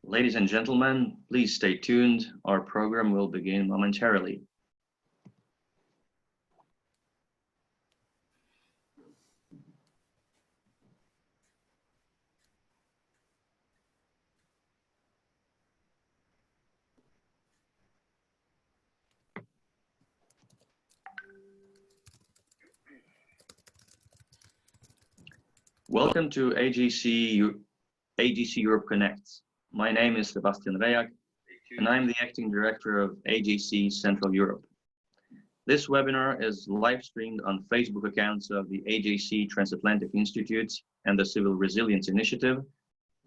Ladies and gentlemen, please stay tuned. Our program will begin momentarily. Welcome to AJC Europe Connects. My name is Sebastian Rejak, and I'm the acting director of AJC Central Europe. This webinar is live streamed on Facebook accounts of the AJC Transatlantic Institute and the Civic Resilience Initiative,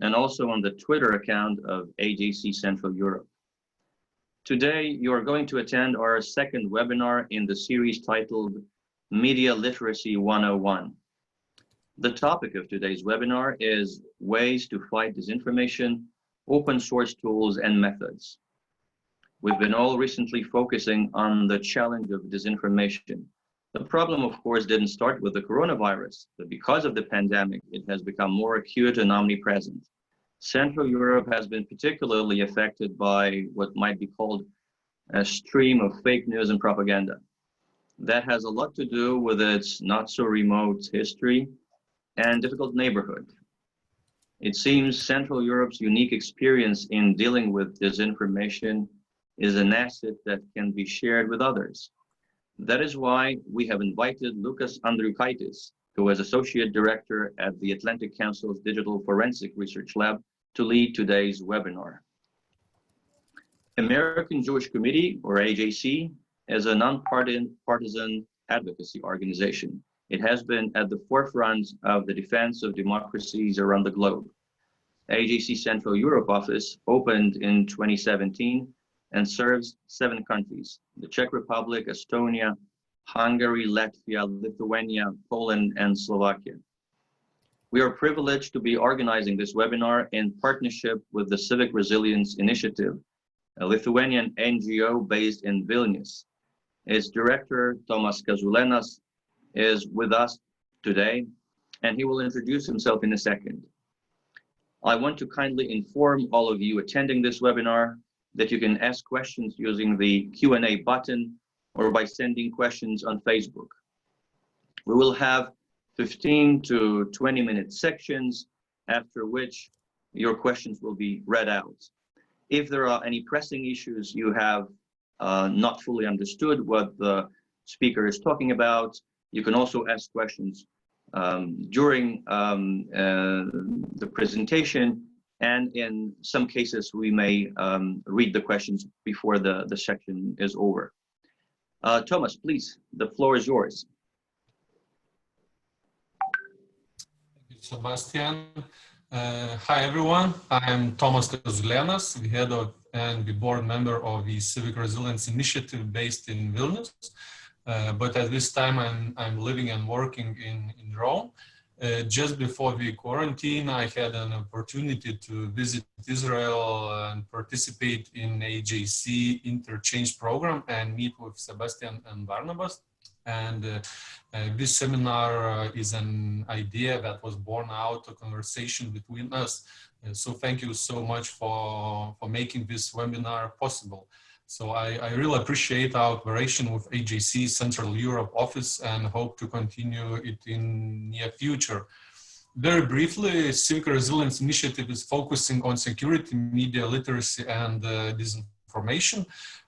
and also on the Twitter account of AJC Central Europe. Today, you are going to attend our second webinar in the series titled Media Literacy 101. The topic of today's webinar is Ways to Fight Disinformation, Open Source Tools and Methods. We've been all recently focusing on the challenge of disinformation. The problem, of course, didn't start with the coronavirus, but because of the pandemic, it has become more acute and omnipresent. Central Europe has been particularly affected by what might be called a stream of fake news and propaganda. That has a lot to do with its not so remote history and difficult neighborhood. It seems Central Europe's unique experience in dealing with disinformation is an asset that can be shared with others. That is why we have invited Lukas Andriukaitis, who is Associate Director at the Atlantic Council's Digital Forensic Research Lab, to lead today's webinar. American Jewish Committee, or AJC, is a nonpartisan advocacy organization. It has been at the forefront of the defense of democracies around the globe. AJC Central Europe office opened in 2017 and serves 7 countries: the Czech Republic, Estonia, Hungary, Latvia, Lithuania, Poland, and Slovakia. We are privileged to be organizing this webinar in partnership with the Civic Resilience Initiative, a Lithuanian NGO based in Vilnius. Its director, Tomas Kazulenas, is with us today, and he will introduce himself in a second. I want to kindly inform all of you attending this webinar that you can ask questions using the Q&A button or by sending questions on Facebook. We will have 15 to 20-minute sections, after which your questions will be read out. If there are any pressing issues you have not fully understood what the speaker is talking about, you can also ask questions during the presentation, and in some cases we may read the questions before the section is over. Thomas, please, the floor is yours. Thank you, Sebastian. Hi everyone, I'm Tomas Kazulenas, the head of and the board member of the Civic Resilience Initiative based in Vilnius. But at this time I'm living and working in Rome. Just before the quarantine, I had an opportunity to visit Israel and participate in AJC interchange program and meet with Sebastian and Barnabas. And this seminar is an idea that was born out of a conversation between us. So thank you so much for making this webinar possible. So I really appreciate our cooperation with AJC Central Europe office and hope to continue it in near future. Very briefly, Civic Resilience Initiative is focusing on security, media literacy, and disinformation.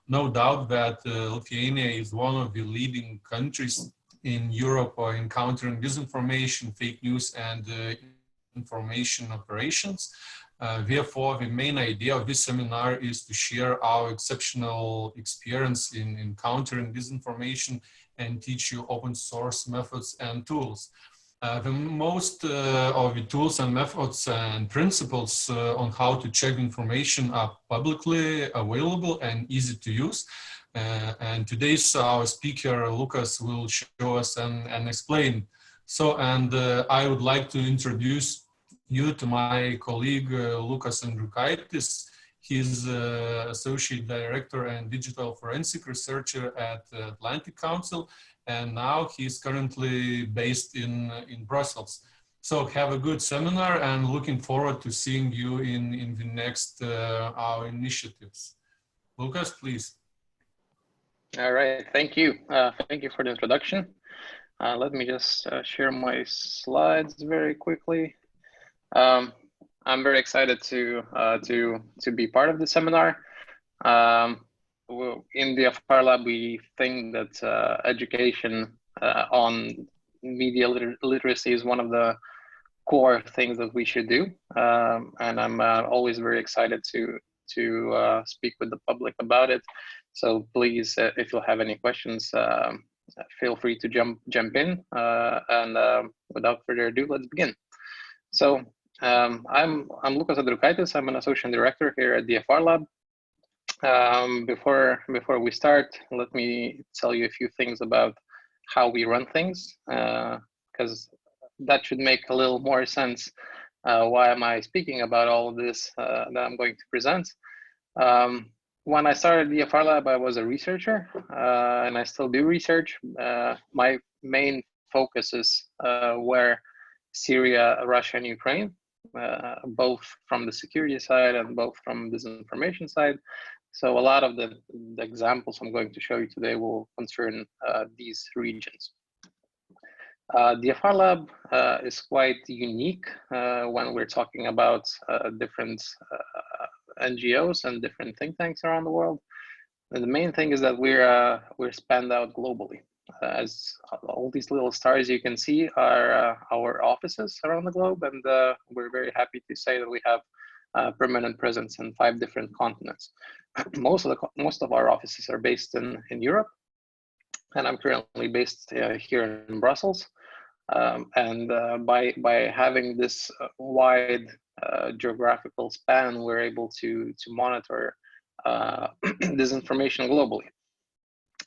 No doubt that Lithuania is one of the leading countries in Europe for encountering disinformation, fake news, and information operations. Therefore, the main idea of this seminar is to share our exceptional experience in encountering disinformation and teach you open source methods and tools. The most of the tools and methods and principles on how to check information are publicly available and easy to use. And today's our speaker, Lukas, will show us and explain. So, and I would like to introduce you to my colleague, Lukas Andriukaitis. He's Associate Director and Digital Forensic Researcher at Atlantic Council, and now he's currently based in Brussels. So have a good seminar and looking forward to seeing you in the next our initiatives. Lukas, please. All right, thank you. Thank you for the introduction. Let me just share my slides very quickly. I'm very excited to be part of the seminar. In the DFRLab, we think that education on media literacy is one of the core things that we should do, and I'm always very excited to speak with the public about it. So please, if you have any questions, feel free to jump in. And without further ado, let's begin. So I'm Lukas Andriukaitis. I'm an associate director here at the DFRLab. Before we start, let me tell you a few things about how we run things, because that should make a little more sense. Why am I speaking about all of this that I'm going to present? When I started the DFRLab, I was a researcher, and I still do research. My main focuses were Syria, Russia, and Ukraine, both from the security side and both from disinformation side. So a lot of the examples I'm going to show you today will concern these regions. DFRLab is quite unique when we're talking about different NGOs and different think tanks around the world. And the main thing is that we're spanned out globally. As all these little stars you can see are our offices around the globe, and we're very happy to say that we have permanent presence in 5 different continents. Most of our offices are based in Europe, and I'm currently based here in Brussels. And by having this wide geographical span, we're able to monitor disinformation globally.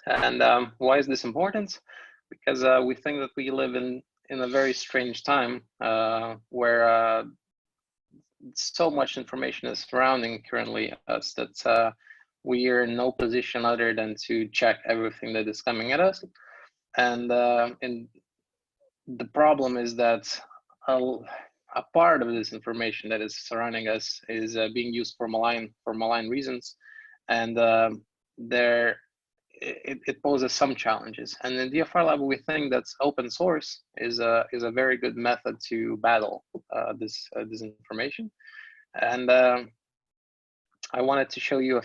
And why is this important? Because we think that we live in a very strange time where so much information is surrounding currently us that we are in no position other than to check everything that is coming at us. And the problem is that a part of this information that is surrounding us is being used for malign reasons, and it poses some challenges. And in DFRLab, we think that open source is a very good method to battle this information. And I wanted to show you a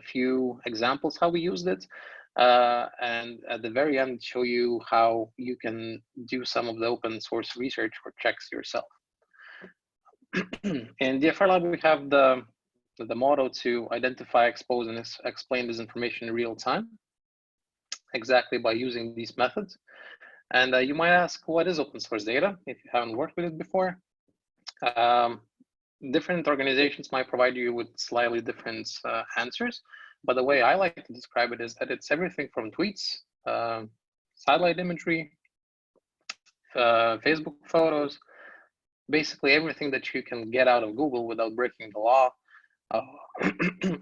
few examples how we used it, and at the very end show you how you can do some of the open source research or checks yourself. In DFRLab, we have the motto to identify, expose, and explain disinformation in real time, exactly by using these methods. And you might ask, what is open source data if you haven't worked with it before? Different organizations might provide you with slightly different answers, but the way I like to describe it is that it's everything from tweets, satellite imagery, Facebook photos, basically everything that you can get out of Google without breaking the law,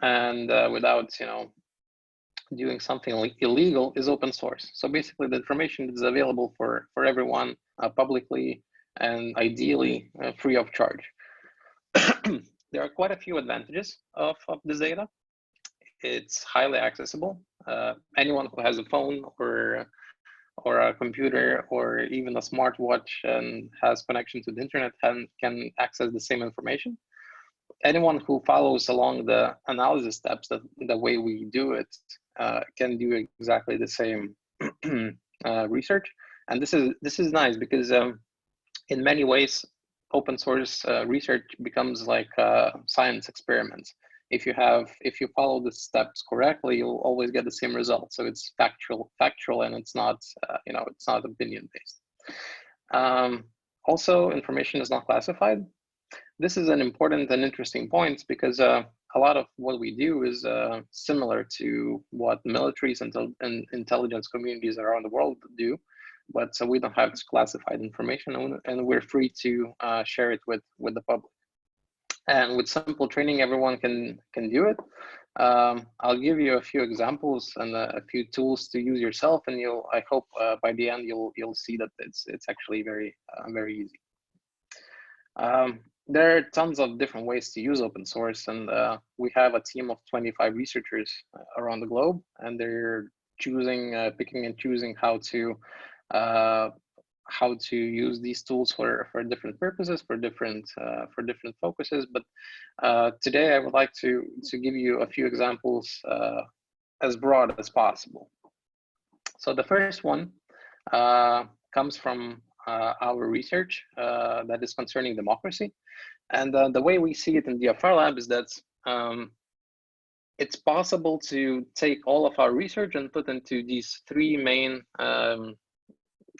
and without doing something illegal is open source. So basically the information is available for everyone publicly and ideally free of charge. There are quite a few advantages of this data. It's highly accessible. Anyone who has a phone or a computer or even a smartwatch and has connection to the internet can access the same information. Anyone who follows along the analysis steps the way we do it can do exactly the same research. And this is nice because in many ways open source research becomes like science experiments. If you follow the steps correctly, you'll always get the same result. So it's factual, and it's not it's not opinion based. Also, information is not classified. This is an important and interesting point because a lot of what we do is similar to what militaries and intelligence communities around the world do, but so we don't have classified information, and we're free to share it with the public. And with simple training, everyone can do it. I'll give you a few examples and a few tools to use yourself, and I hope by the end you'll see that it's actually very easy. There are tons of different ways to use open source, and we have a team of 25 researchers around the globe, and they're picking and choosing how to use these tools for different purposes, for different focuses. But today I would like to give you a few examples as broad as possible. So the first one comes from our research that is concerning democracy. And the way we see it in DFRLab is that it's possible to take all of our research and put into these three main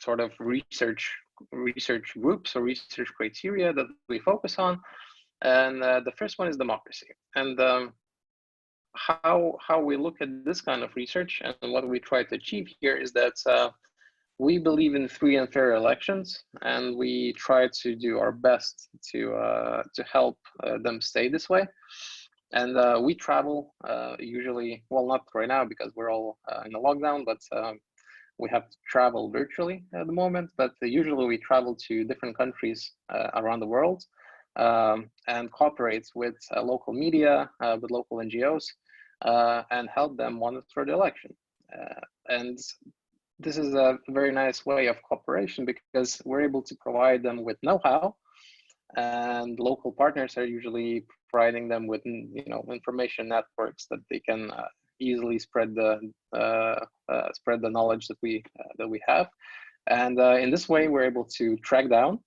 sort of research groups or research criteria that we focus on. And the first one is democracy. And how we look at this kind of research and what we try to achieve here is that we believe in free and fair elections, and we try to do our best to help them stay this way. And we travel usually, well, not right now because we're all in a lockdown, but we have to travel virtually at the moment. But usually we travel to different countries around the world and cooperate with local media, with local NGOs, and help them monitor the election. And this is a very nice way of cooperation because we're able to provide them with know-how, and local partners are usually providing them with information networks that they can easily spread the knowledge that we have. And in this way, we're able to track down,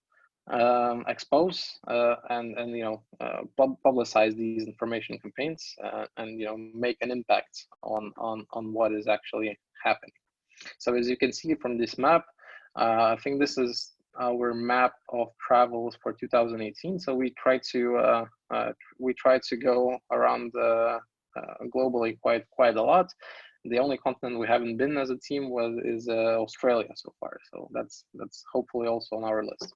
expose, and publicize these information campaigns, and make an impact on what is actually happening. So as you can see from this map, I think this is our map of travels for 2018. So we try to go around globally quite a lot. The only continent we haven't been as a team is Australia so far. So that's hopefully also on our list.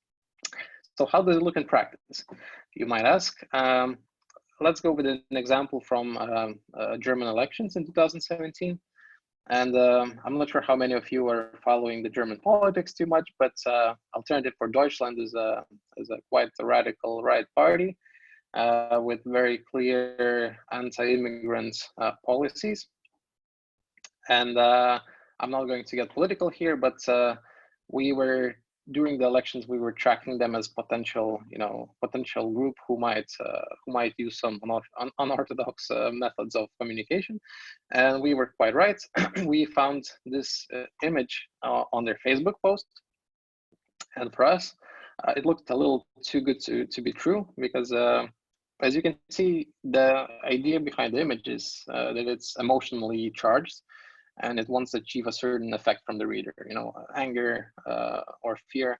So how does it look in practice, you might ask? Let's go with an example from German elections in 2017. And I'm not sure how many of you are following the German politics too much, but Alternative for Deutschland is a quite radical right party with very clear anti-immigrant policies. And I'm not going to get political here, but during the elections, we were tracking them as potential group who might use some unorthodox methods of communication, and we were quite right. We found this image on their Facebook post, and for us, it looked a little too good to be true because, as you can see, the idea behind the image is that it's emotionally charged, and it wants to achieve a certain effect from the reader, anger or fear,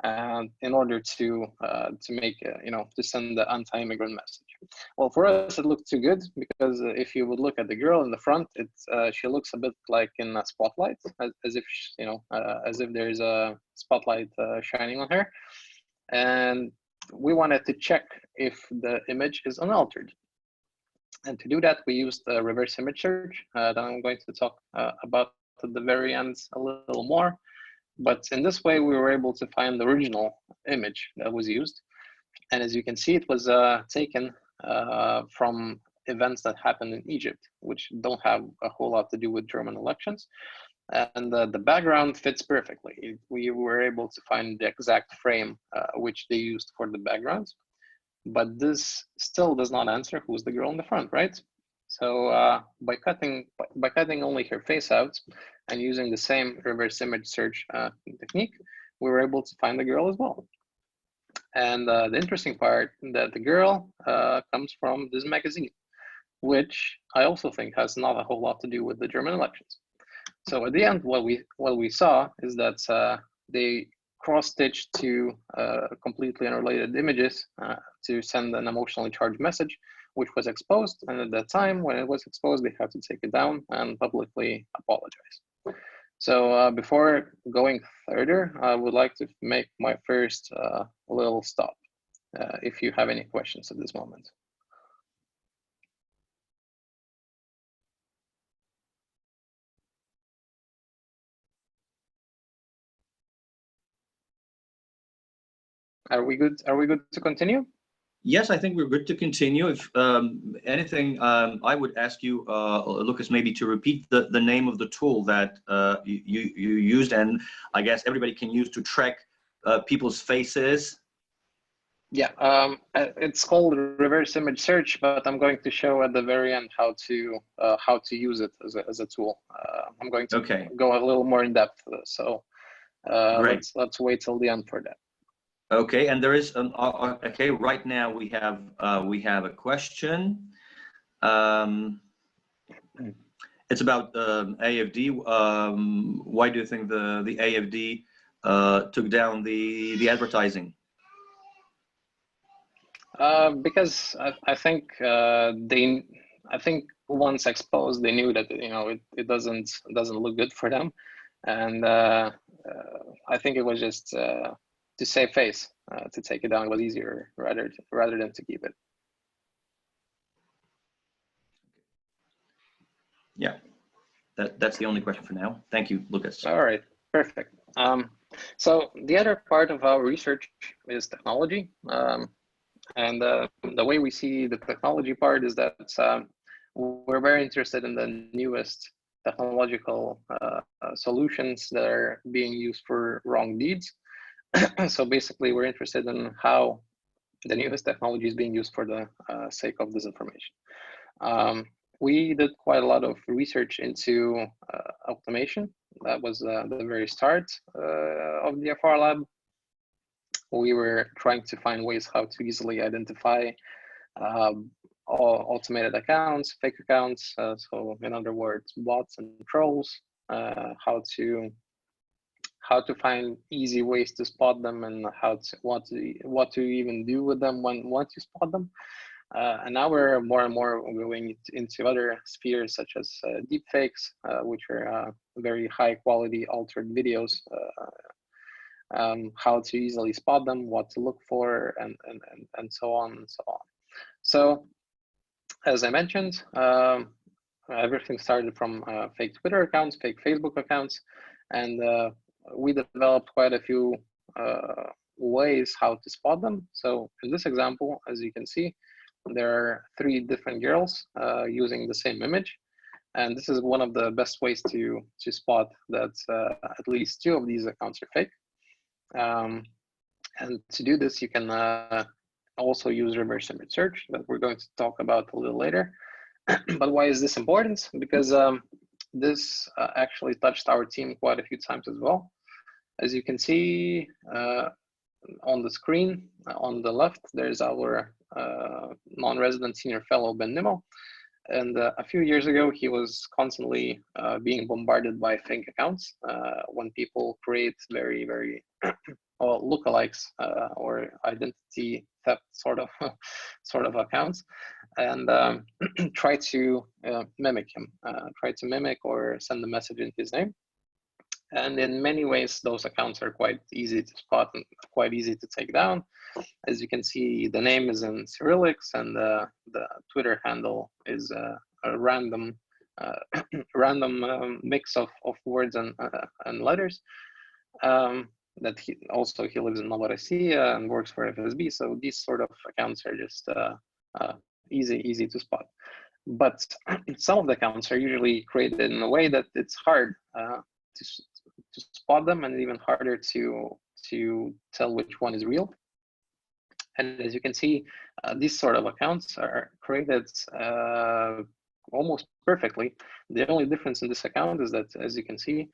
in order to make to send the anti-immigrant message. Well, for us, it looked too good because if you would look at the girl in the front, she looks a bit like in a spotlight, as if there's a spotlight shining on her, and we wanted to check if the image is unaltered. And to do that, we used a reverse image search that I'm going to talk about at the very end a little more. But in this way, we were able to find the original image that was used. And as you can see, it was taken from events that happened in Egypt, which don't have a whole lot to do with German elections. And the background fits perfectly. We were able to find the exact frame which they used for the background. But this still does not answer who's the girl in the front, right? So by cutting only her face out and using the same reverse image search technique, we were able to find the girl as well. And the interesting part that the girl comes from this magazine, which I also think has not a whole lot to do with the German elections. So at the end, what we saw is that they cross-stitched two completely unrelated images to send an emotionally charged message, which was exposed. And at that time, when it was exposed, they had to take it down and publicly apologize. So before going further, I would like to make my first little stop, if you have any questions at this moment. Are we good? Are we good to continue? Yes, I think we're good to continue. If anything, I would ask you, Lukas, maybe to repeat the name of the tool that you used, and I guess everybody can use to track people's faces. Yeah, it's called reverse image search, but I'm going to show at the very end how to use it as a tool. I'm going to go a little more in depth, so let's wait till the end for that. Okay, and there is okay. Right now we have a question. It's about AFD. Why do you think the AFD took down the advertising? Because I think once exposed, they knew that it doesn't look good for them, and I think it was just to save face, to take it down was easier rather than to keep it. Yeah, that's the only question for now. Thank you, Lukas. All right, perfect. So the other part of our research is technology. And the way we see the technology part is that we're very interested in the newest technological solutions that are being used for wrong deeds. So basically, we're interested in how the newest technology is being used for the sake of disinformation. We did quite a lot of research into automation. That was the very start of the DFRLab. We were trying to find ways how to easily identify automated accounts, fake accounts. So in other words, bots and trolls. How to find easy ways to spot them, and what to even do with them once you spot them. And now we're more and more going into other spheres such as deepfakes, which are very high quality altered videos. How to easily spot them, what to look for, and so on and so on. So, as I mentioned, everything started from fake Twitter accounts, fake Facebook accounts, and we developed quite a few ways how to spot them. So in this example, as you can see, there are 3 different girls using the same image. And this is one of the best ways to spot that at least 2 of these accounts are fake. And to do this, you can also use reverse image search that we're going to talk about a little later. But why is this important? Because this actually touched our team quite a few times as well. As you can see on the screen, on the left, there's our non-resident senior fellow, Ben Nimmo. And a few years ago, he was constantly being bombarded by fake accounts when people create very, very lookalikes or identity theft sort of accounts, and try to mimic him, try to mimic or send a message in his name. And in many ways, those accounts are quite easy to spot and quite easy to take down. As you can see, the name is in Cyrillics, and the Twitter handle is a random mix of words and letters. That he lives in Novorossiya and works for FSB. So these sort of accounts are just easy to spot. But some of the accounts are usually created in a way that it's hard to spot them, and even harder to tell which one is real. And as you can see, these sort of accounts are created almost perfectly. The only difference in this account is that, as you can see,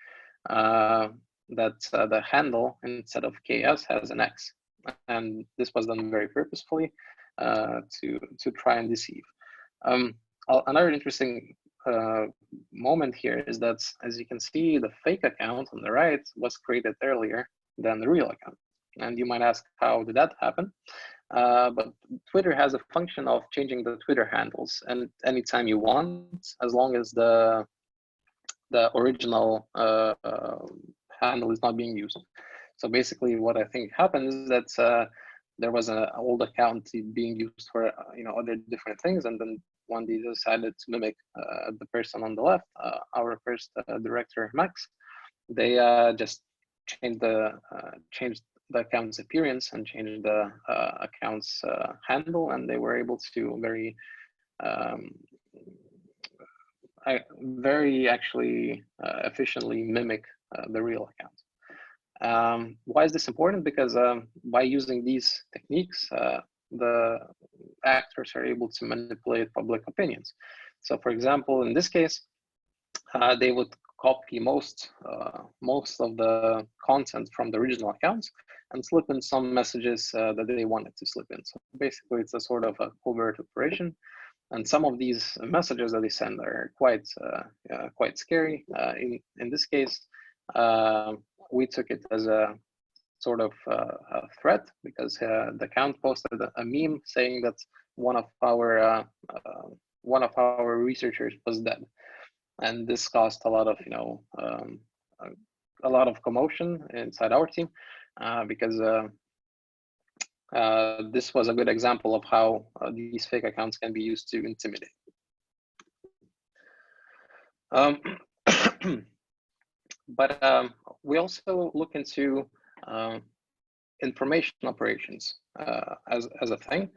that the handle instead of KS has an X. and this was done very purposefully to try and deceive. Another interesting moment here is that, as you can see, the fake account on the right was created earlier than the real account. And you might ask, how did that happen? But Twitter has a function of changing the Twitter handles, and anytime you want, as long as the original handle is not being used. So basically, what I think happened is that there was an old account being used for other different things, and then one day decided to mimic the person on the left, our first director Max. They just changed the account's appearance and changed the account's handle, and they were able to very actually efficiently mimic the real account. Why is this important? Because by using these techniques, the actors are able to manipulate public opinions. So, for example, in this case, they would copy most of the content from the original accounts and slip in some messages that they wanted to slip in. So basically, it's a sort of a covert operation. And some of these messages that they send are quite scary. In this case, we took it as a sort of a threat, because the account posted a meme saying that one of our researchers was dead, and this caused a lot of commotion inside our team, because this was a good example of how these fake accounts can be used to intimidate. But we also look into information operations as a thing,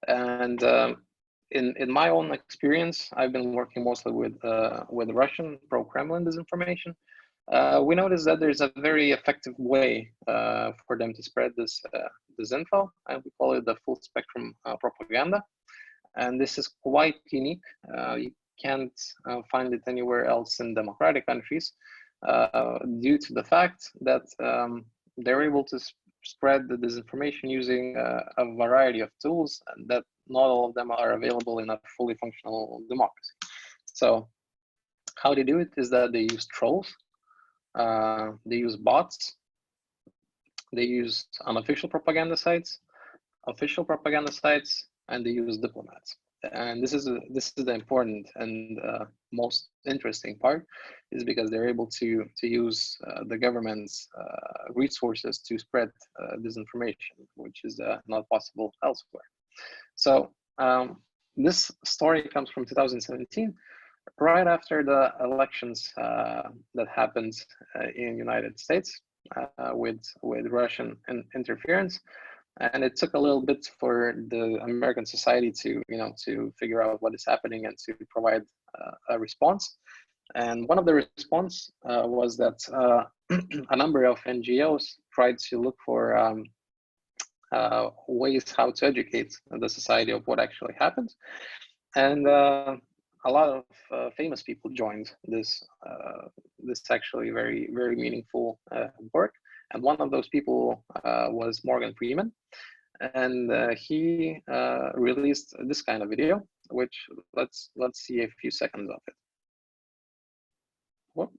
and in my own experience, I've been working mostly with Russian pro-Kremlin disinformation. We noticed that there's a very effective way for them to spread this info, and we call it the full spectrum propaganda. And this is quite unique. You can't find it anywhere else in democratic countries, due to the fact that they're able to spread the disinformation using a variety of tools, and that not all of them are available in a fully functional democracy. So how they do it is that they use trolls, they use bots, they use unofficial propaganda sites, official propaganda sites, and they use diplomats. And this is the important and most interesting part, is because they're able to use the government's resources to spread disinformation, which is not possible elsewhere. So this story comes from 2017, right after the elections that happened in United States with Russian interference. And it took a little bit for the American society to figure out what is happening and to provide a response. And one of the response was that a number of NGOs tried to look for ways how to educate the society of what actually happened. And a lot of famous people joined this actually very, very meaningful work. And one of those people was Morgan Freeman, and he released this kind of video, which let's see a few seconds of it. Whoop.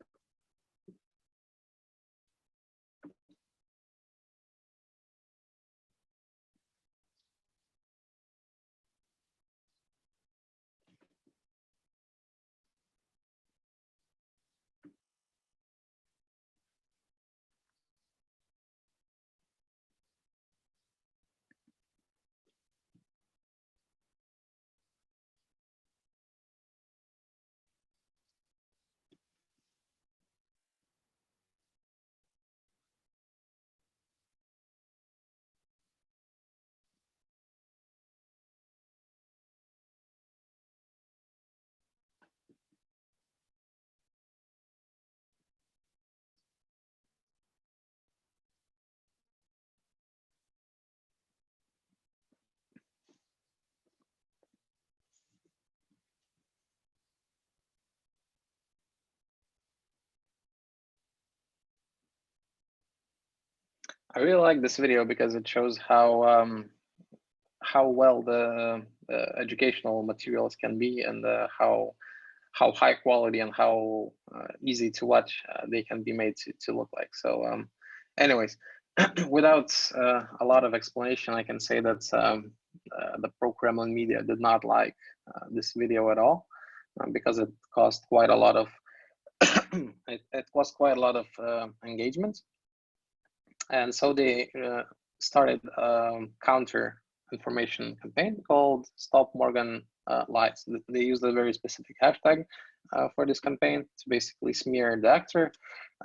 I really like this video because it shows how well the educational materials can be, and how high quality and how easy to watch they can be made to look like. So anyways, without a lot of explanation, I can say that the pro-Kremlin media did not like this video at all, because it caused quite a lot of it caused quite a lot of engagement, and so they started counter information campaign called Stop Morgan Lies. They used a very specific hashtag for this campaign to basically smear the actor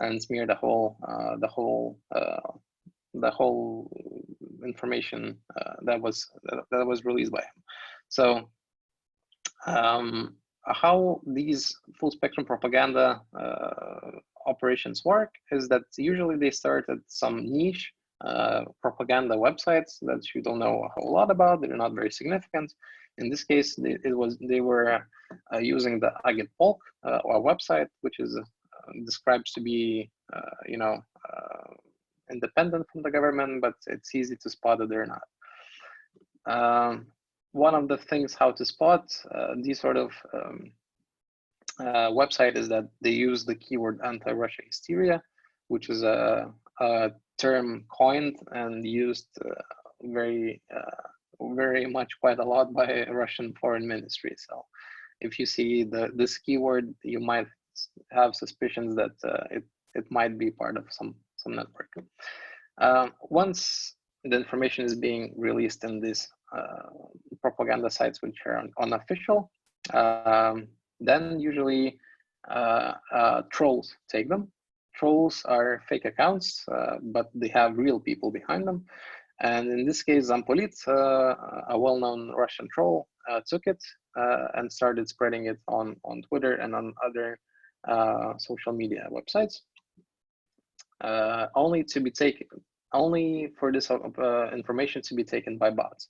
and smear the whole information that was released by him. So how these full spectrum propaganda operations work is that usually they start at some niche propaganda websites that you don't know a whole lot about. They're not very significant. In this case, they were using the Agit Polk, or website, which is described to be independent from the government, but it's easy to spot that they're not. One of the things how to spot these sort of website is that they use the keyword anti-Russia hysteria, which is a term coined and used very much quite a lot by Russian foreign ministry. So if you see this keyword, you might have suspicions that it might be part of some network. Once the information is being released in these propaganda sites, which are unofficial, then usually trolls take them. Trolls are fake accounts, but they have real people behind them. And in this case, Zampolit, a well-known Russian troll, took it and started spreading it on Twitter and on other social media websites, only for this information to be taken by bots.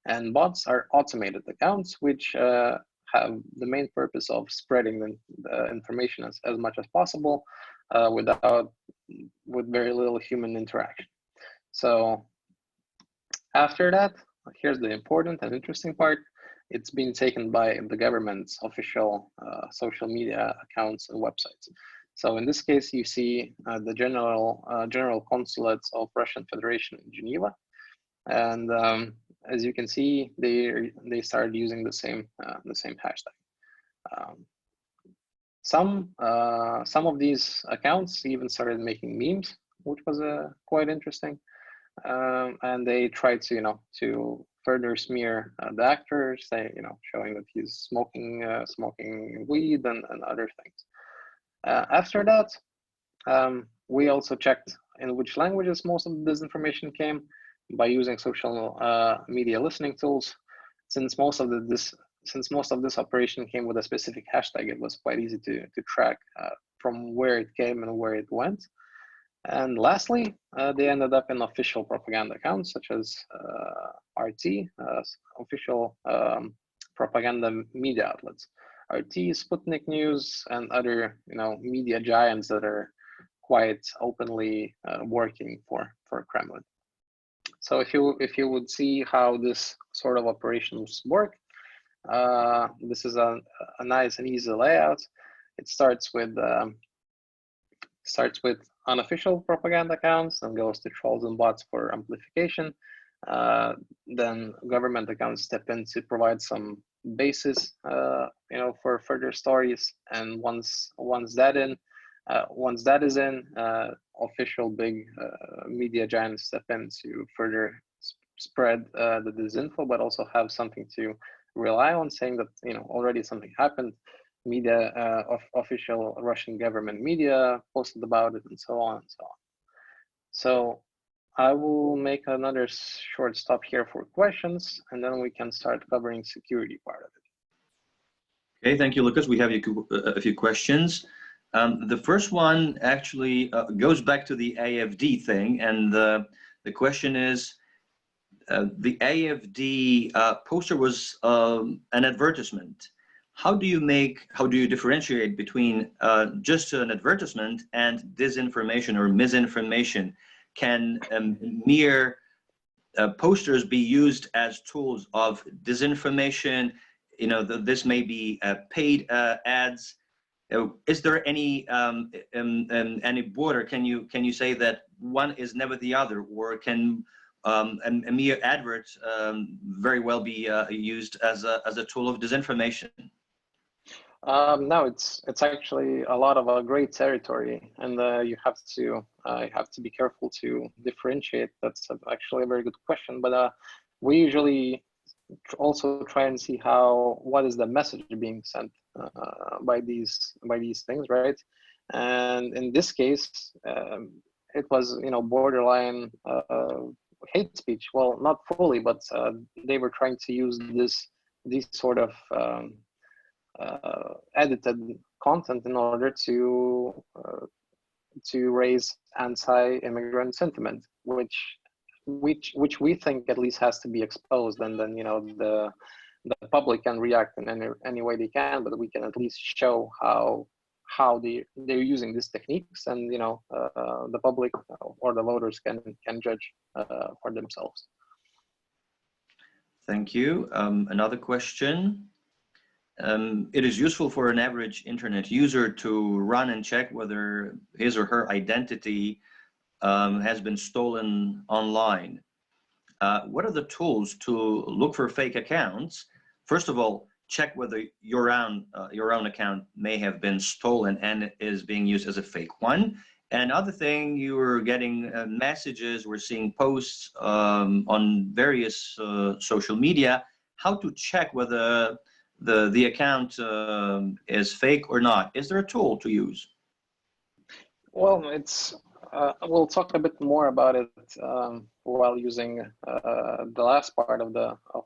And bots are automated accounts which have the main purpose of spreading the information as much as possible with very little human interaction. So after that, here's the important and interesting part. It's been taken by the government's official social media accounts and websites. So in this case, you see the general consulates of Russian Federation in Geneva, and as you can see, they started using the same hashtag. Some of these accounts even started making memes, which was quite interesting, and they tried to further smear the actor, showing that he's smoking weed and other things. After that, we also checked in which languages most of the disinformation came by using social media listening tools. Since most of this operation came with a specific hashtag, it was quite easy to track from where it came and where it went. And lastly, they ended up in official propaganda accounts such as RT, official propaganda media outlets. RT, Sputnik News, and other media giants that are quite openly working for Kremlin. So if you would see how this sort of operations work, this is a nice and easy layout. It starts with unofficial propaganda accounts and goes to trolls and bots for amplification. Then government accounts step in to provide some basis, for further stories. And once that is in, official big media giants step in to further spread the disinfo, but also have something to rely on, saying that already something happened. Media official Russian government media posted about it, and so on and so on. So I will make another short stop here for questions, and then we can start covering security part of it. Okay, thank you, Lukas. We have a few questions. The first one actually goes back to the AFD thing, and the question is, the AFD poster was an advertisement. How do you differentiate between just an advertisement and disinformation or misinformation? can mere posters be used as tools of disinformation? You know, this may be paid ads. Is there any border? Can you say that one is never the other, or can a mere advert very well be used as a tool of disinformation? No, it's actually a lot of a gray territory, and you have to be careful to differentiate. That's actually a very good question, but we usually also try and see what is the message being sent by these things, right? And in this case, it was borderline hate speech. Well, not fully, but they were trying to use these sort of edited content in order to raise anti-immigrant sentiment, which we think at least has to be exposed, and then the public can react in any way they can, but we can at least show how they're using these techniques, and the public or the voters can judge for themselves. Thank you. Another question. It is useful for an average internet user to run and check whether his or her identity has been stolen online. What are the tools to look for fake accounts? First of all, check whether your own account may have been stolen and is being used as a fake one. And other thing, you are getting messages, we're seeing posts on various social media, how to check whether the account is fake or not. Is there a tool to use? Well, we'll talk a bit more about it while using the last part of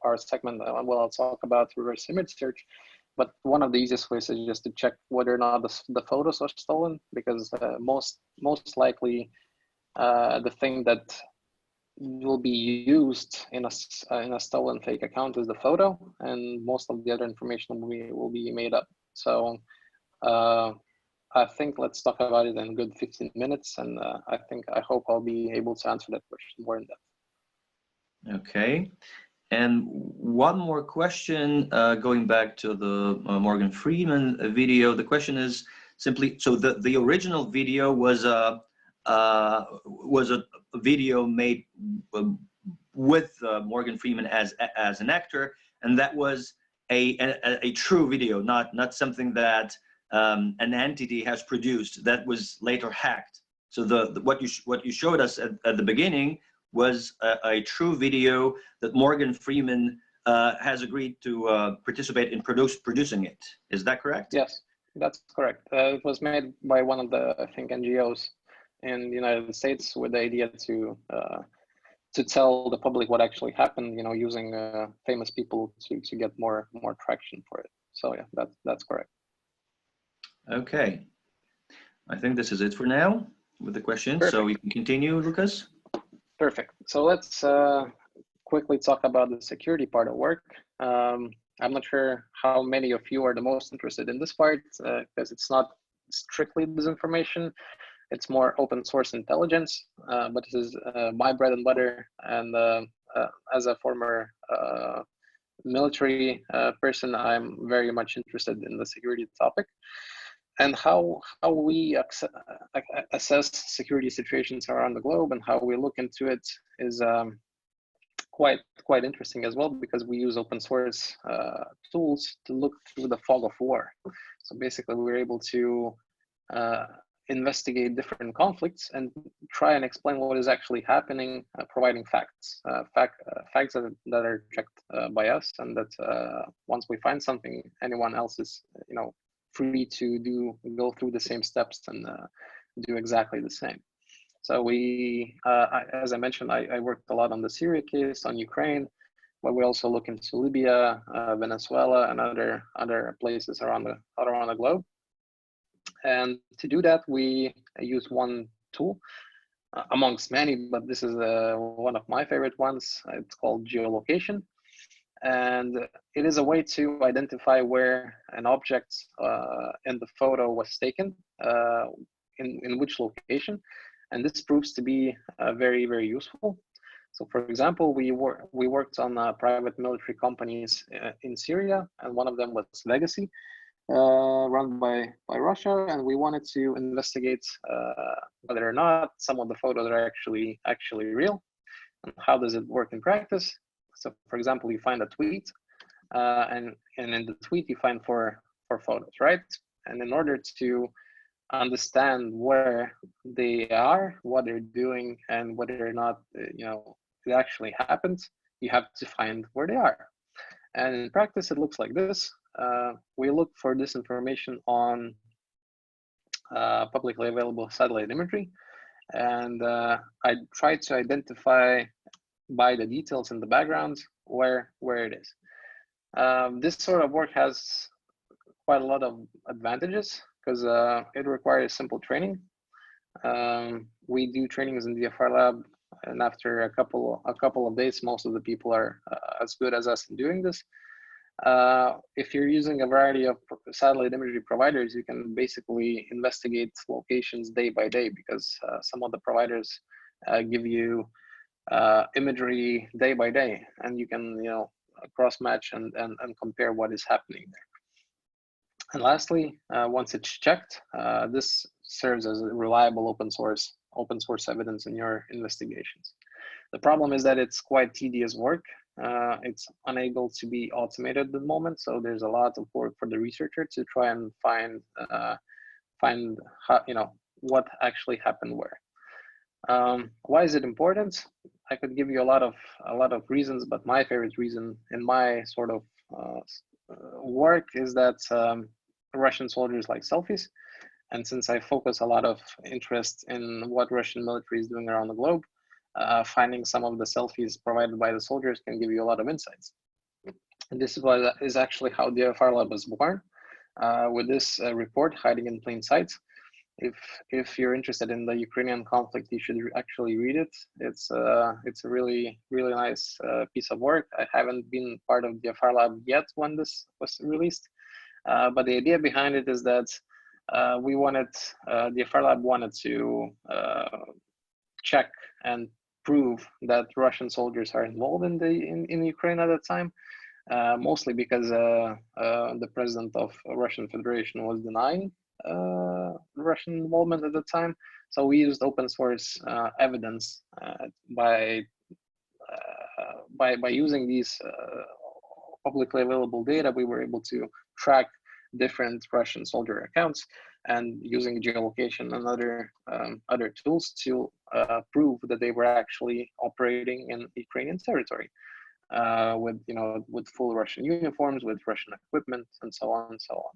our segment. I'll talk about reverse image search. But one of the easiest ways is just to check whether or not the photos are stolen, because most likely the thing that will be used in a stolen fake account is the photo, and most of the other information will be made up. So I think let's talk about it in a good 15 minutes, and I hope I'll be able to answer that question more in depth. Okay. And one more question, going back to the Morgan Freeman video. The question is simply, so the original video was a video made with Morgan Freeman as an actor, and that was a true video, not something that an entity has produced that was later hacked. So what you showed us at the beginning was a true video that Morgan Freeman has agreed to participate in producing it. Is that correct? Yes, that's correct. It was made by one of the, I think, NGOs in the United States, with the idea to tell the public what actually happened, using famous people to get more traction for it. So yeah, that's correct. Okay, I think this is it for now with the questions. Perfect. So you can continue, Lukas. Perfect. So let's quickly talk about the security part of work. I'm not sure how many of you are the most interested in this part, because it's not strictly disinformation. It's more open source intelligence, but this is my bread and butter. And as a former military person, I'm very much interested in the security topic. And how we assess security situations around the globe and how we look into it is quite interesting as well, because we use open source tools to look through the fog of war. So basically, we're able to investigate different conflicts and try and explain what is actually happening, providing facts, facts that are checked by us, and that once we find something, anyone else is free to go through the same steps and do exactly the same. So as I mentioned, I worked a lot on the Syria case, on Ukraine, but we also look into Libya, Venezuela, and other places around the globe. And to do that, we use one tool amongst many, but this is one of my favorite ones. It's called geolocation. And it is a way to identify where an object in the photo was taken, in which location. And this proves to be very, very useful. So for example, we worked on private military companies in Syria, and one of them was Legacy, run by Russia, and we wanted to investigate whether or not some of the photos are actually real, and how does it work in practice. So for example, you find a tweet, and in the tweet you find four photos, right? And in order to understand where they are, what they're doing, and whether or not it actually happened, you have to find where they are. And in practice, it looks like this. We look for this information on publicly available satellite imagery, and I try to identify by the details in the background where it is. This sort of work has quite a lot of advantages because it requires simple training. We do trainings in DFRLab, and after a couple of days, most of the people are as good as us in doing this. If you're using a variety of satellite imagery providers, you can basically investigate locations day by day, because some of the providers give you imagery day by day, and you can cross match and compare what is happening there. And lastly, once it's checked, this serves as a reliable open source evidence in your investigations. The problem is that it's quite tedious work. It's unable to be automated at the moment, so there's a lot of work for the researcher to try and find how, what actually happened where. Why is it important? I could give you a lot of reasons, but my favorite reason in my sort of work is that Russian soldiers like selfies, and since I focus a lot of interest in what Russian military is doing around the globe, finding some of the selfies provided by the soldiers can give you a lot of insights. And this is actually how DFRLab was born, with this report, Hiding in Plain Sight. If you're interested in the Ukrainian conflict, you should actually read it. It's a really nice piece of work. I haven't been part of DFRLab yet when this was released, but the idea behind it is that DFRLab wanted to check and prove that Russian soldiers are involved in Ukraine at that time, mostly because the president of Russian Federation was denying Russian involvement at the time. So we used open source evidence by using these publicly available data. We were able to track different Russian soldier accounts, and using geolocation and other tools to prove that they were actually operating in Ukrainian territory with full Russian uniforms, with Russian equipment, and so on and so on.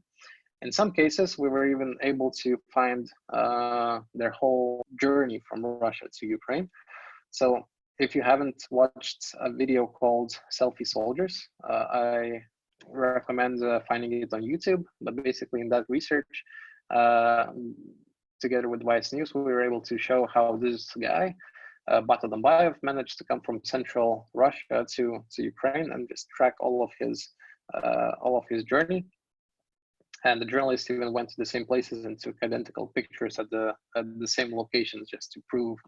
In some cases, we were even able to find their whole journey from Russia to Ukraine. So if you haven't watched a video called Selfie Soldiers, I recommend finding it on YouTube. But basically in that research, together with Vice News, we were able to show how this guy, Bata Dambayev, managed to come from central Russia to Ukraine and just track all of his journey. And the journalist even went to the same places and took identical pictures at the same locations just to prove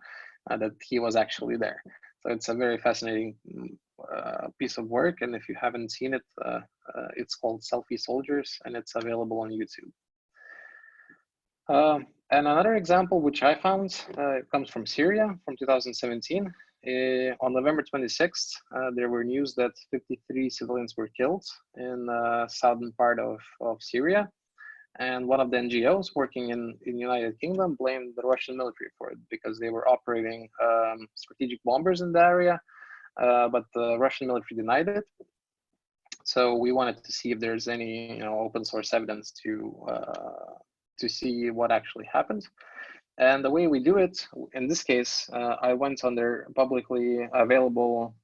that he was actually there. So it's a very fascinating piece of work. And if you haven't seen it, it's called Selfie Soldiers, and it's available on YouTube. And another example which I found comes from Syria from 2017. On November 26th, there were news that 53 civilians were killed in the southern part of Syria. And one of the NGOs working in United Kingdom blamed the Russian military for it because they were operating strategic bombers in the area, but the Russian military denied it. So we wanted to see if there's any open source evidence to see what actually happened. And the way we do it, in this case, I went on their publicly available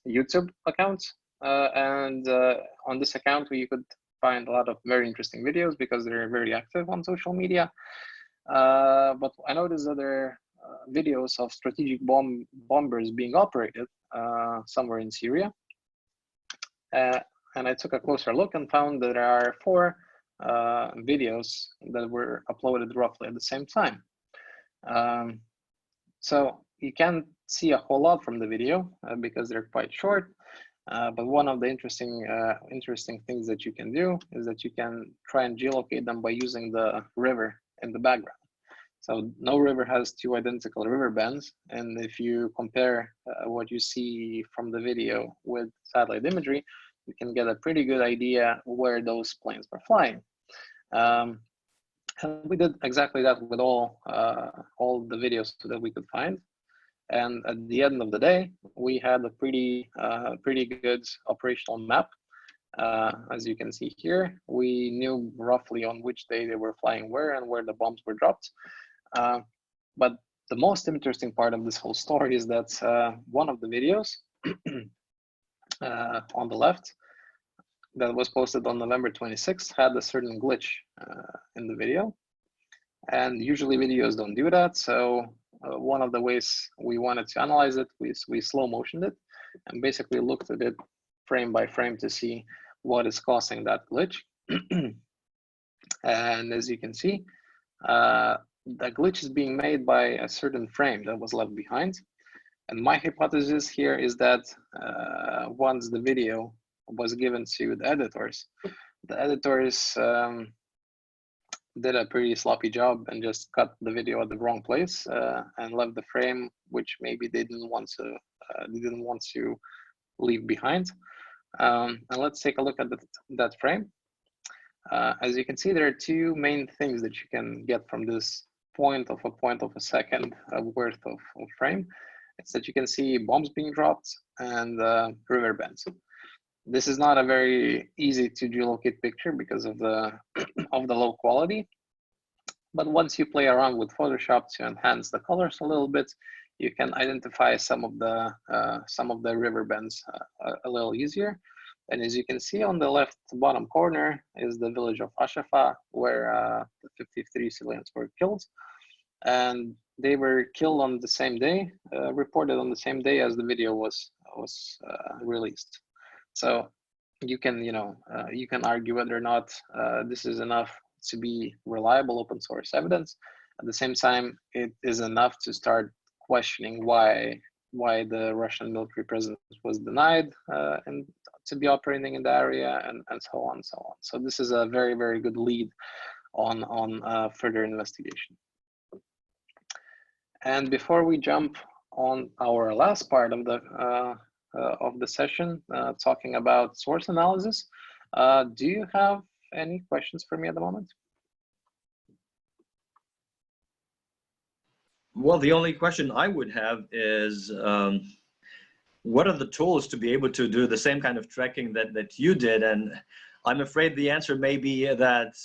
YouTube account. And on this account, you could find a lot of very interesting videos because they're very active on social media. But I noticed that there are videos of strategic bombers being operated somewhere in Syria. And I took a closer look and found that there are 4 videos that were uploaded roughly at the same time. So you can't see a whole lot from the video because they're quite short. But one of the interesting things that you can do is that you can try and geolocate them by using the river in the background. So no river has two identical river bends, and if you compare what you see from the video with satellite imagery, you can get a pretty good idea where those planes were flying. And we did exactly that with all the videos that we could find. And at the end of the day, we had a pretty good operational map. As you can see here, we knew roughly on which day they were flying where and where the bombs were dropped. But the most interesting part of this whole story is that one of the videos on the left that was posted on November 26th had a certain glitch in the video. And usually videos don't do that. So one of the ways we wanted to analyze it, we slow motioned it and basically looked at it frame by frame to see what is causing that glitch. And as you can see, the glitch is being made by a certain frame that was left behind. And my hypothesis here is that once the video was given to the editors did a pretty sloppy job and just cut the video at the wrong place and left the frame which maybe they didn't want to leave behind. And let's take a look at that frame. As you can see, there are two main things that you can get from this point of a second worth of frame. It's that you can see bombs being dropped and river bends. This is not a very easy to geolocate picture because of the low quality. But once you play around with Photoshop to enhance the colors a little bit, you can identify some of the river bends a little easier. And as you can see on the left bottom corner is the village of Ashafa, where the 53 civilians were killed. And they were killed on the same day, reported on the same day as the video was released. So you can, you can argue whether or not this is enough to be reliable open source evidence. At the same time, it is enough to start questioning why the Russian military presence was denied and to be operating in the area, and so on and so on. So this is a very, very good lead on further investigation. And before we jump on our last part of the session, talking about source analysis, do you have any questions for me at the moment? Well, the only question I would have is, what are the tools to be able to do the same kind of tracking that you did? And I'm afraid the answer may be that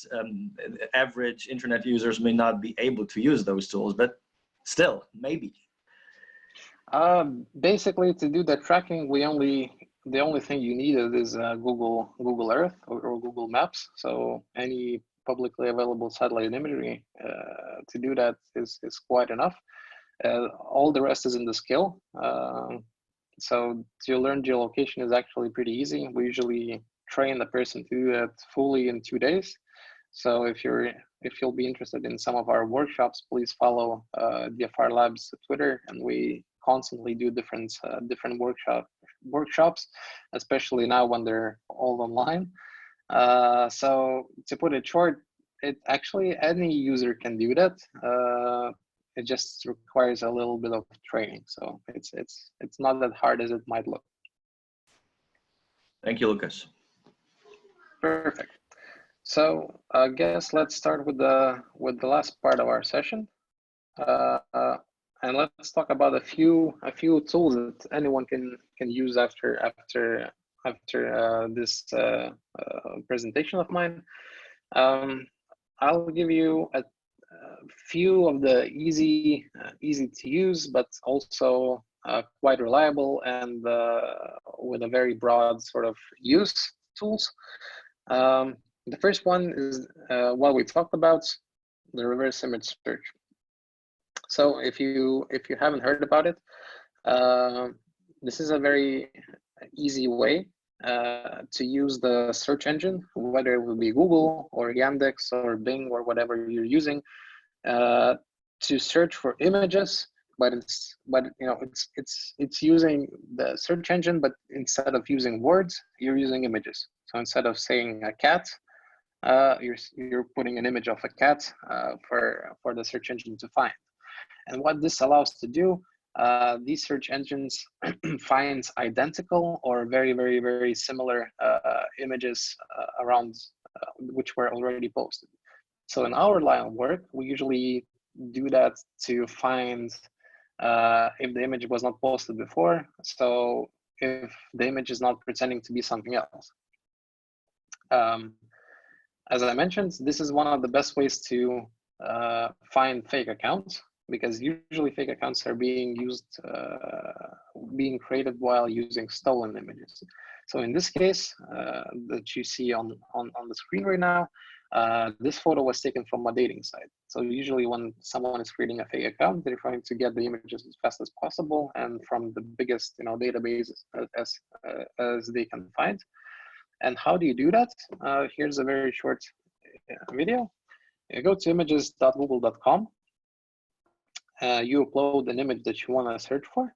average internet users may not be able to use those tools, but still, maybe. Basically, to do the tracking, the only thing you needed is Google Earth or Google Maps. So any publicly available satellite imagery to do that is quite enough. All the rest is in the skill. So to learn geolocation is actually pretty easy. We usually train the person to do that fully in 2 days. So if you'll be interested in some of our workshops, please follow DFRLab's Twitter, and we constantly do different workshops, especially now when they're all online. So to put it short, actually any user can do that. It just requires a little bit of training. So it's not that hard as it might look. Thank you, Lukas. Perfect. So I guess let's start with the last part of our session, and let's talk about a few tools that anyone can use after this presentation of mine. I'll give you a few of the easy to use, but also quite reliable and with a very broad sort of use tools. The first one is what we talked about, the reverse image search. So if you haven't heard about it, this is a very easy way to use the search engine, whether it will be Google or Yandex or Bing or whatever you're using, to search for images, but it's using the search engine, but instead of using words, you're using images. So instead of saying a cat, you're putting an image of a cat for the search engine to find. And what this allows to do, these search engines finds identical or very, very, very similar images around which were already posted. So in our line of work, we usually do that to find if the image was not posted before. So if the image is not pretending to be something else. As I mentioned, this is one of the best ways to find fake accounts, because usually fake accounts are being used, being created while using stolen images. So in this case that you see on the screen right now, this photo was taken from a dating site. So usually when someone is creating a fake account, they're trying to get the images as fast as possible and from the biggest databases as they can find. And how do you do that? Here's a very short video. You go to images.google.com. You upload an image that you want to search for.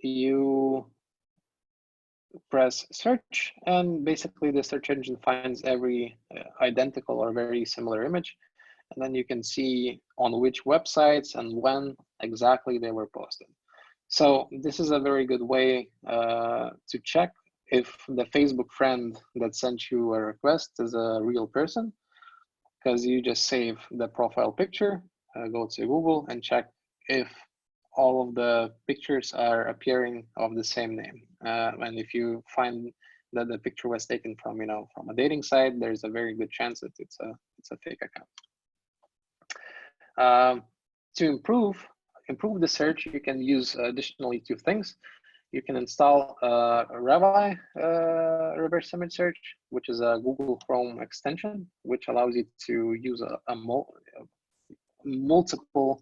You press search, and basically the search engine finds every identical or very similar image. And then you can see on which websites and when exactly they were posted. So this is a very good way to check if the Facebook friend that sent you a request is a real person, because you just save the profile picture, go to Google and check if all of the pictures are appearing of the same name. And if you find that the picture was taken from, from a dating site, there's a very good chance that it's a fake account. To improve the search, you can use additionally two things. You can install Revi reverse image search, which is a Google Chrome extension, which allows you to use multiple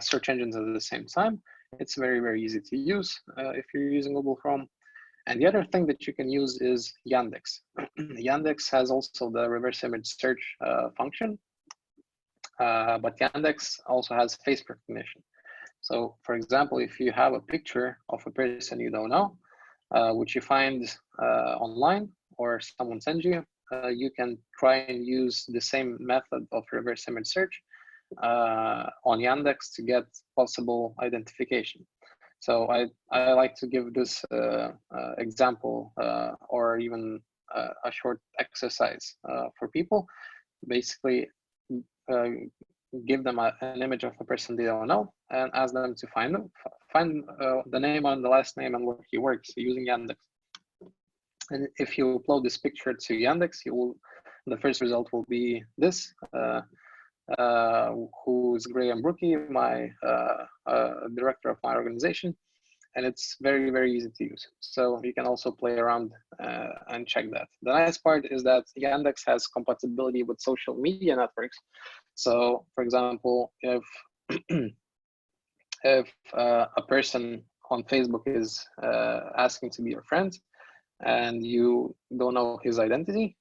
search engines at the same time. It's very, very easy to use if you're using Google Chrome. And the other thing that you can use is Yandex. Yandex has also the reverse image search function, but Yandex also has face recognition. So for example, if you have a picture of a person you don't know, which you find online or someone sends you, you can try and use the same method of reverse image search on Yandex to get possible identification. So I like to give this example or even a short exercise for people. Basically, give them an image of a person they don't know and ask them to find the name and the last name and where he works using Yandex. And if you upload this picture to Yandex, the first result will be this. Who's Graham Brookie, my director of my organization, and it's very, very easy to use. So you can also play around and check that. The nice part is that Yandex has compatibility with social media networks. So for example, if a person on Facebook is asking to be your friend and you don't know his identity,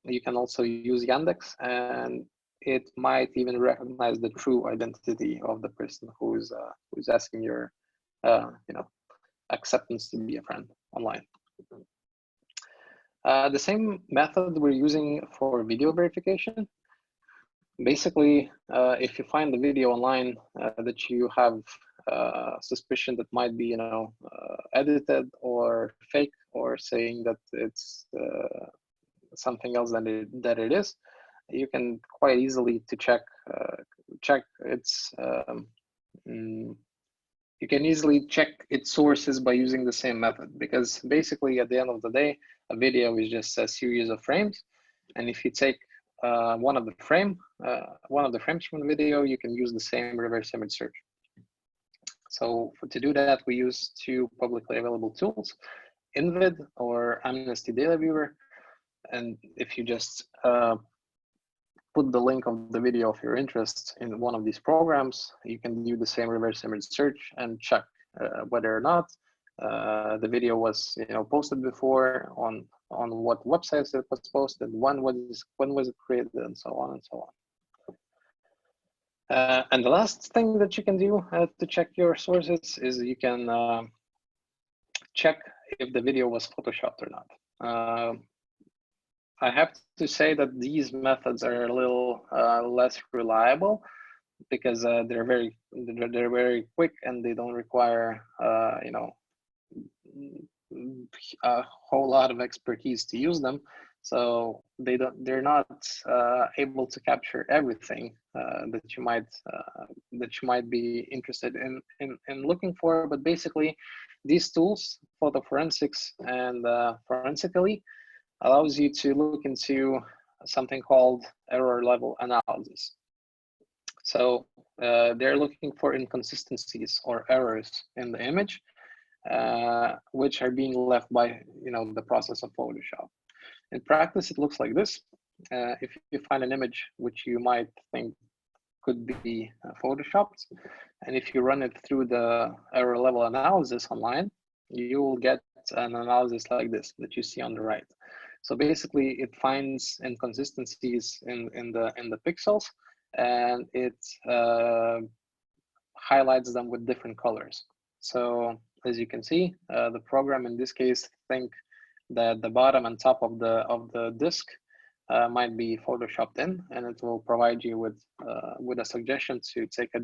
you can also use Yandex, and it might even recognize the true identity of the person who's asking your acceptance to be a friend online. The same method we're using for video verification. Basically, if you find the video online that you have suspicion that might be edited or fake, or saying that it's something else than it is, you can quite easily to check its you can easily check its sources by using the same method, because basically at the end of the day, a video is just a series of frames, and if you take one of the frames from the video, you can use the same reverse image search. So to do that, we use two publicly available tools, Invid or Amnesty Data Viewer. And if you just put the link of the video of your interest in one of these programs, you can do the same reverse image search and check whether or not the video was posted before, on what websites it was posted, when was it created, and so on and so on. And the last thing that you can do to check your sources is you can check if the video was photoshopped or not. I have to say that these methods are a little less reliable because they're very quick and they don't require you know, a whole lot of expertise to use them. So they're not able to capture everything that you might be interested in looking for. But basically, these tools, photo forensics and forensically, allows you to look into something called error level analysis. So they're looking for inconsistencies or errors in the image, which are being left by, you know, the process of Photoshop. In practice, it looks like this. If you find an image which you might think could be photoshopped, and if you run it through the error level analysis online, you will get an analysis like this that you see on the right. So basically, it finds inconsistencies in the pixels, and it highlights them with different colors. So as you can see, the program in this case think that the bottom and top of the disk might be photoshopped in, and it will provide you with a suggestion to take a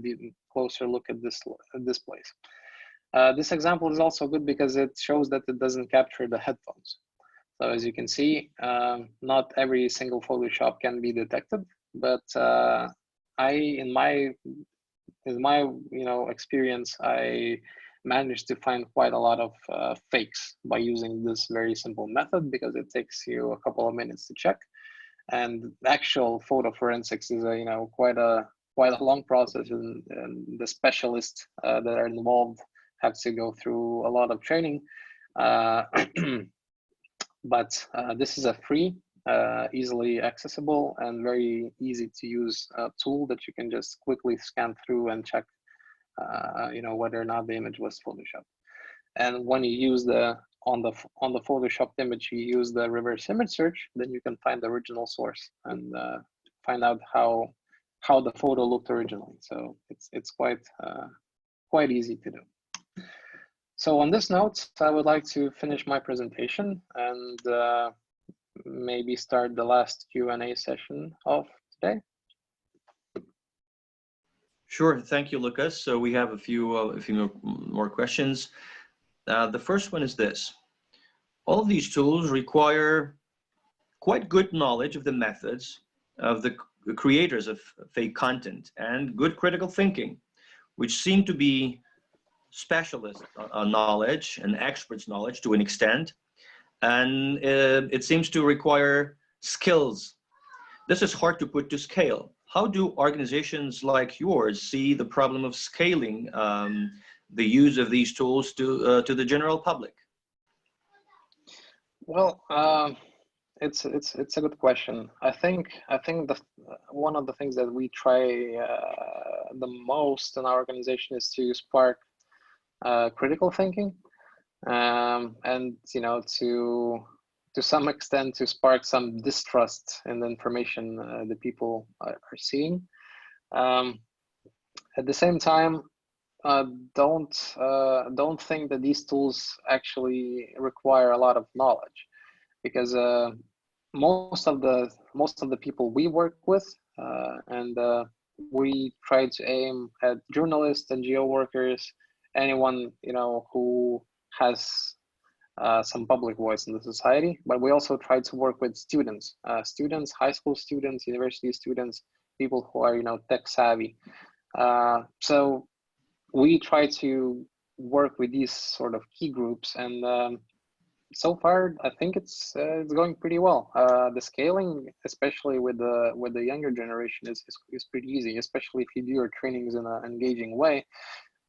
closer look at this place. This example is also good because it shows that it doesn't capture the headphones. So as you can see, not every single Photoshop can be detected, but in my experience, I managed to find quite a lot of fakes by using this very simple method because it takes you a couple of minutes to check. And actual photo forensics is quite a long process, and the specialists that are involved have to go through a lot of training. But this is a free, easily accessible, and very easy to use tool that you can just quickly scan through and check, whether or not the image was photoshopped. And when you use on the photoshopped image, you use the reverse image search, then you can find the original source and find out how the photo looked originally. So it's quite easy to do. So on this note, I would like to finish my presentation and maybe start the last Q&A session of today. Sure, thank you, Lukas. So we have a few more questions. The first one is this: all of these tools require quite good knowledge of the methods of the creators of fake content and good critical thinking, which seem to be specialist knowledge and experts knowledge to an extent, and it seems to require skills. This is hard to put to scale. How do organizations like yours see the problem of scaling the use of these tools to the general public? Well, it's a good question. I think one of the things that we try the most in our organization is to spark critical thinking, and to some extent to spark some distrust in the information the people are seeing. At the same time, don't think that these tools actually require a lot of knowledge, because most of the people we work with and we try to aim at journalists, NGO workers, anyone who has some public voice in the society. But we also try to work with students, high school students, university students, people who are tech savvy. So we try to work with these sort of key groups, and so far I think it's going pretty well. The scaling, especially with the younger generation, is pretty easy, especially if you do your trainings in an engaging way.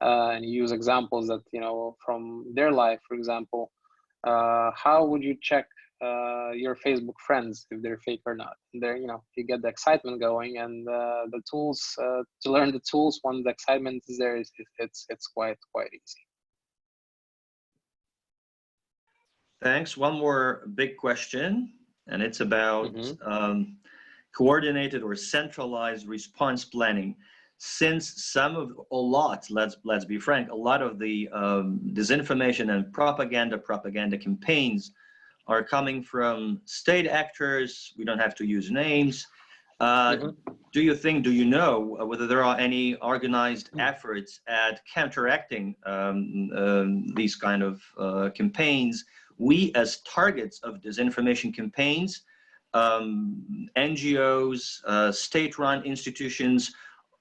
And you use examples that from their life. For example, how would you check your Facebook friends if they're fake or not? There, you get the excitement going, and the tools to learn the tools when the excitement is there it's quite easy. Thanks. One more big question, and it's about coordinated or centralized response planning. since let's be frank, a lot of the disinformation and propaganda campaigns are coming from state actors. We don't have to use names. Do you know whether there are any organized efforts at counteracting these kind of campaigns? We, as targets of disinformation campaigns, NGOs, state-run institutions,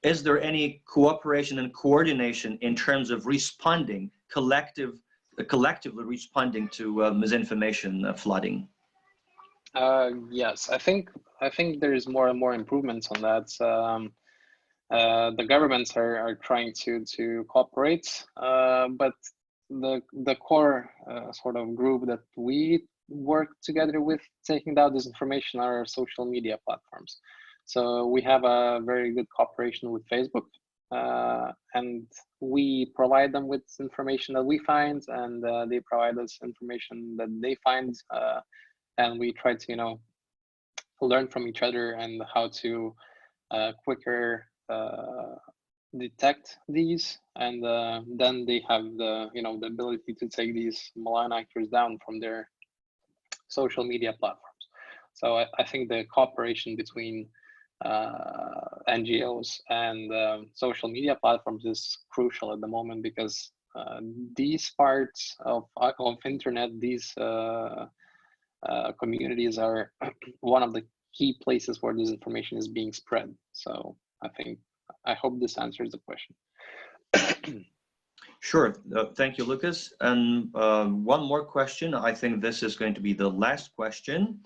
is there any cooperation and coordination in terms of responding, collectively responding to misinformation flooding? Yes, I think there is more and more improvements on that. The governments are trying to cooperate, but the core sort of group that we work together with taking down disinformation are social media platforms. So we have a very good cooperation with Facebook, and we provide them with information that we find, and they provide us information that they find, and we try to learn from each other and how to quicker detect these, and then they have the the ability to take these malign actors down from their social media platforms. So I think the cooperation between NGOs and social media platforms is crucial at the moment, because these parts of internet, these communities are one of the key places where disinformation is being spread. So I hope this answers the question. Sure. Thank you, Lukas. And one more question. I think this is going to be the last question.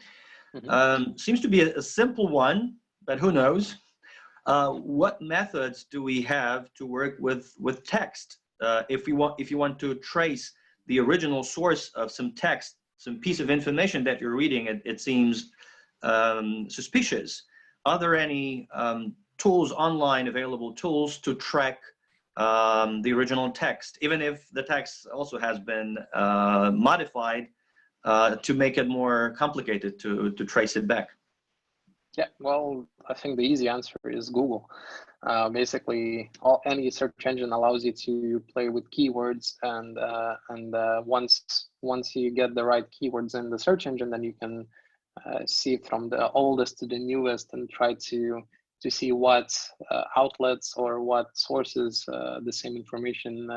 Seems to be a simple one, but who knows? What methods do we have to work with text? If you want to trace the original source of some text, some piece of information that you're reading, it seems suspicious. Are there any tools, online available tools, to track the original text, even if the text also has been modified to make it more complicated to trace it back? Yeah, well, I think the easy answer is Google. Basically, any search engine allows you to play with keywords, and once you get the right keywords in the search engine, then you can see from the oldest to the newest and try to see what outlets or what sources the same information,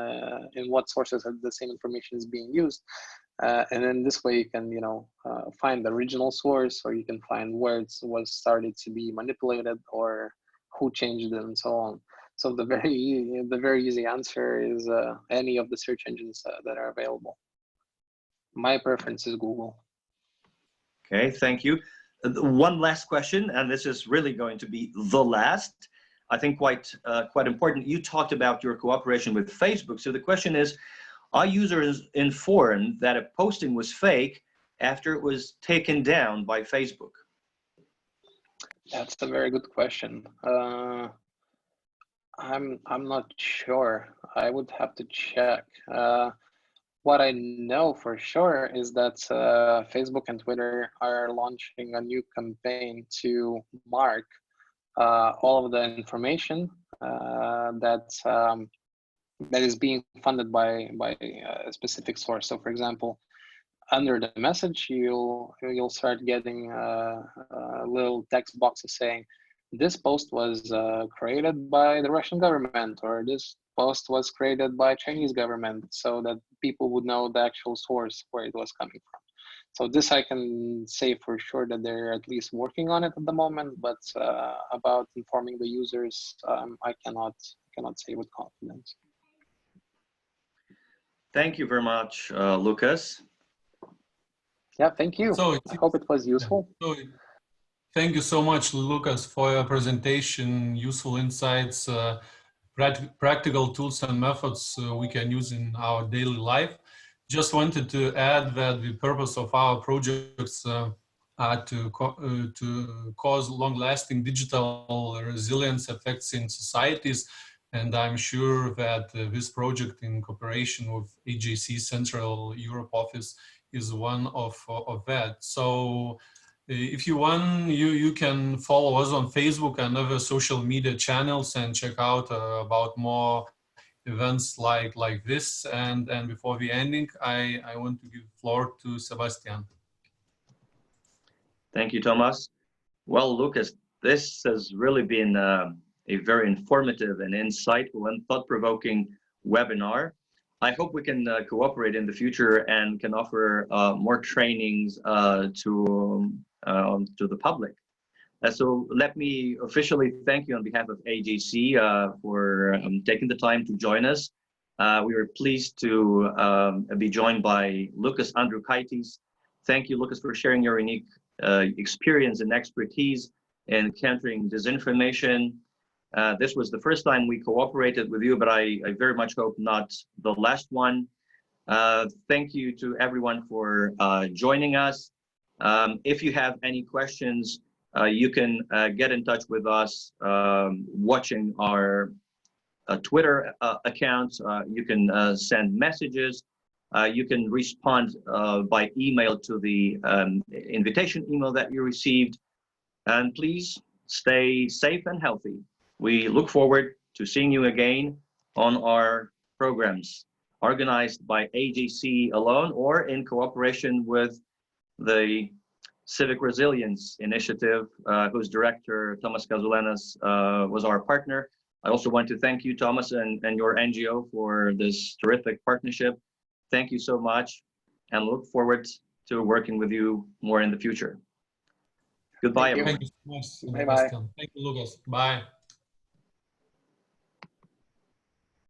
in what sources the same information is being used. And then this way you can, find the original source, or you can find where it was started to be manipulated, or who changed it, and so on. So the very easy answer is any of the search engines that are available. My preference is Google. Okay, thank you. One last question, and this is really going to be the last. I think quite important. You talked about your cooperation with Facebook. So the question is, are users informed that a posting was fake after it was taken down by Facebook? That's a very good question. I'm not sure. I would have to check. What I know for sure is that Facebook and Twitter are launching a new campaign to mark all of the information that is being funded by a specific source. So, for example, under the message, you'll start getting little text boxes saying, this post was created by the Russian government, or this post was created by Chinese government, so that people would know the actual source where it was coming from. So this I can say for sure that they're at least working on it at the moment, but about informing the users, I cannot say with confidence. Thank you very much, Lukas. Yeah, thank you. So I hope it was useful. Thank you so much, Lukas, for your presentation, useful insights, practical tools and methods we can use in our daily life. Just wanted to add that the purpose of our projects are to cause long-lasting digital resilience effects in societies. And I'm sure that this project, in cooperation with AJC Central Europe office, is one of that. So If you want, you can follow us on Facebook and other social media channels and check out about more events like this. And before the ending, I want to give the floor to Sebastian. Thank you, Thomas. Well, Lukas, this has really been a very informative and insightful and thought-provoking webinar. I hope we can cooperate in the future and can offer more trainings to the public. So let me officially thank you on behalf of AJC for taking the time to join us. We were pleased to be joined by Lukas Andriukaitis. Thank you, Lukas, for sharing your unique experience and expertise in countering disinformation. This was the first time we cooperated with you, but I very much hope not the last one. Thank you to everyone for joining us. If you have any questions, you can get in touch with us watching our Twitter accounts. You can send messages. You can respond by email to the invitation email that you received. And please stay safe and healthy. We look forward to seeing you again on our programs organized by AJC alone or in cooperation with the Civic Resilience Initiative, whose director, Tomas Kazulenas, was our partner. I also want to thank you, Thomas, and your NGO for this terrific partnership. Thank you so much, and look forward to working with you more in the future. Goodbye, everyone. Thank you so much, Bye-bye. Sebastian. Thank you, Lukas. Bye.